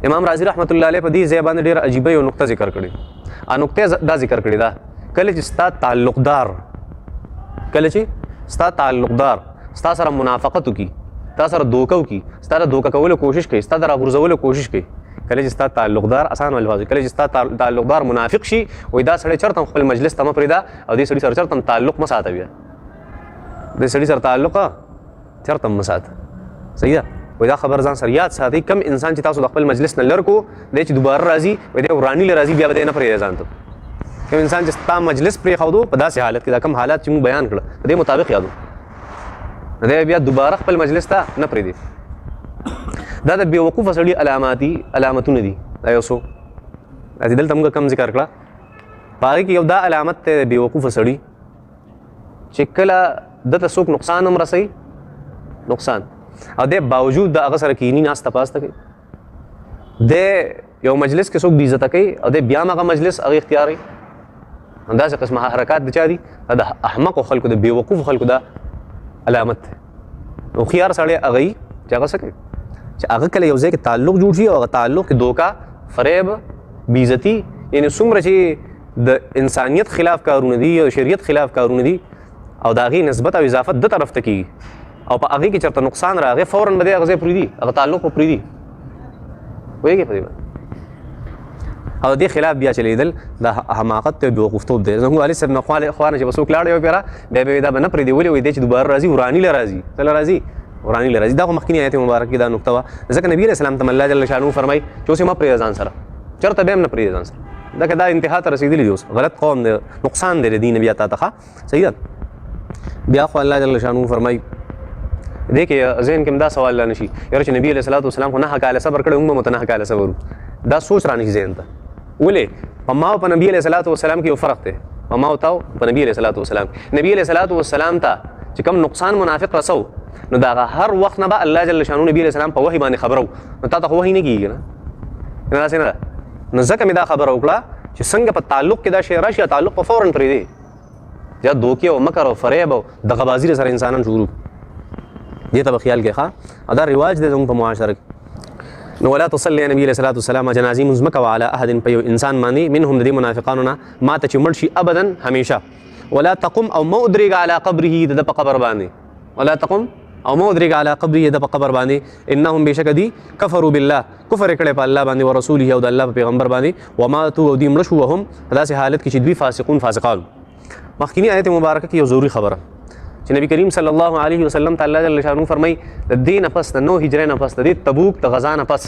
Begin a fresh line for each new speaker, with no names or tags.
امام رازي رحمت الله علیه په دې ځای باندې ډېر عجیبه یو نقطه ذکر کړې. نقطه دا ذکر کړې ده کله چې ستا تعلقدار ستا سره منافقت وکړي، تا سره دوکه وکړي، ستا د دوکه کولو کوشش کوي، ستا د راغورځولو کوشش کوي، کله چې ستا تعلقدار آسان الفاظ کله چې ستا تعلقدار منافق شي وایي دا سړی چېرته خپل مجلس ته مه پرېږده او دې سړي سره چېرته تعلق مه ساته بیا دې سړي سره تعلق چېرته مه ساته. صحیح ده. وایي دا خبر ځان سره یاد ساتئ. کم انسان چې تاسو د خپل مجلس نه لر کو دی چې دوباره راځي وایي دی وراني له راځي بیا به دی نه پرېږدی ځان ته. کوم انسان چې ستا مجلس پرېښودو په داسې حالت کې دا کم حالات چې موږ بیان کړه د دې مطابق یادو دی بیا دوباره خپل مجلس ته نه پرېږدي. دا د بېوقوفه سړي علامتونه دي. دا یو څو دلته موږ کم ذکر کړه په هغې کې یو دا علامت دی د بېوقوفه سړي چې کله دته څوک نقصان هم رسوي نقصان او دی باوجود د هغه سره کیني ناسته پاسته کوي. دی یو مجلس کې څوک بې عزته کوي او دی بیا هم هغه مجلس هغه اختیاروي. همداسې قسمه حرکات د چا دي؟ دا د احمقو خلکو د بېوقوفو خلکو دا علامت دی. هوښیار سړی هغه وي چې هغه څه کوي چې هغه کله یو ځای کې تعلق جوړ شي او هغه تعلق کې دوکه فریب بېعزتي یعنې څومره چې د انسانیت خلاف کارونه دي او شریعت خلاف کارونه دي او د هغې نسبت او اضافت ده طرف ته کېږي او په هغې کې چېرته نقصان راغی فوراً به دی هغه ځای پرېږدي هغه تعلق به پرېږدي. پوهېږې په دې باندې او د دې خلاف بیا چلېدل د حماقت او بېوقوفتوب دی. زموږ علي صاحب نه خوا نه چې به څوک لاړ یو پیره بیا به دا به نه پرېږدي. ولې وایي دی چې دوباره راځي وراني له راځي کله راځي ورانی له راځي. دا خو مخکینی آیت مبارک کې دا نقطه وه ځکه نبي علیه السلام ته الله جل شانه فرمایي چې اوس یې مه پرېږده ځان سره چېرته بیا هم نه پرېږده ځان سره. ځکه دا انتها ته رسېدلي دي اوس غلط قوم دی نقصان دی د دین بیا تا ته ښه صحیح ده. بیا خو الله جل شانه فرمایي دې کې ذهن کې هم دا سوال را نه شي یاره چې نبي علیه الصلاة والسلام خو 9 کاله صبر کړی موږ به ورته 9 کاله صبر وکړو. دا سوچ را نه شي ذهن ته. ولې په ما او په نبي علیه الصلاة والسلام کې یو فرق دی. په ما او تا په نبي علیه الصلاة والسلام نبي علیه الصلاة والسلام ته چې کوم نقصان منافق رسو نو دا هر وخت نه به الله جل شانه نبی علیه السلام په وحي باندې خبرو نو تا ته خو وحي نه کېږي نه داسې نه ده. نو ځکه مې دا خبره وکړه چې څنګه په تعلق کې دا شی راشي تعلق په فوراً پرېږدي. یا دوکې او مکر او فریب او دغهبازي سره انسانان شروع دې ته به خیال کې ښه او دا رواج دی زموږ په معاشره کې. نو ولا تصلي نبی علیه الصلاة والسلام جنازې مونځ مه کوه علی احد په یو انسان باندې منهم د دې منافقانو نه ما ته چې مړ شي ابدا همیشه ولا تقم او مه ودرېږه علی قبره د ده په قبر باندې ولا تقم او مه ودرېږه علی قبره د په قبر باندې انهم بېشکه دي کفروا بالله کفر یې کړی په الله باندې ورسوله او د الله په پیغمبر باندې وماتوا او دوی مړه شو وهم په داسې حالت کې چې دوی فاسقان. مخکینی آیت مبارکه کې یو ضروري خبره چې نبی کریم صلی الله علیه وسلم ته الله جل شانه فرمایي د دې نه پس د 9 هجرې نه پس د دې تبوک د غزا نه پس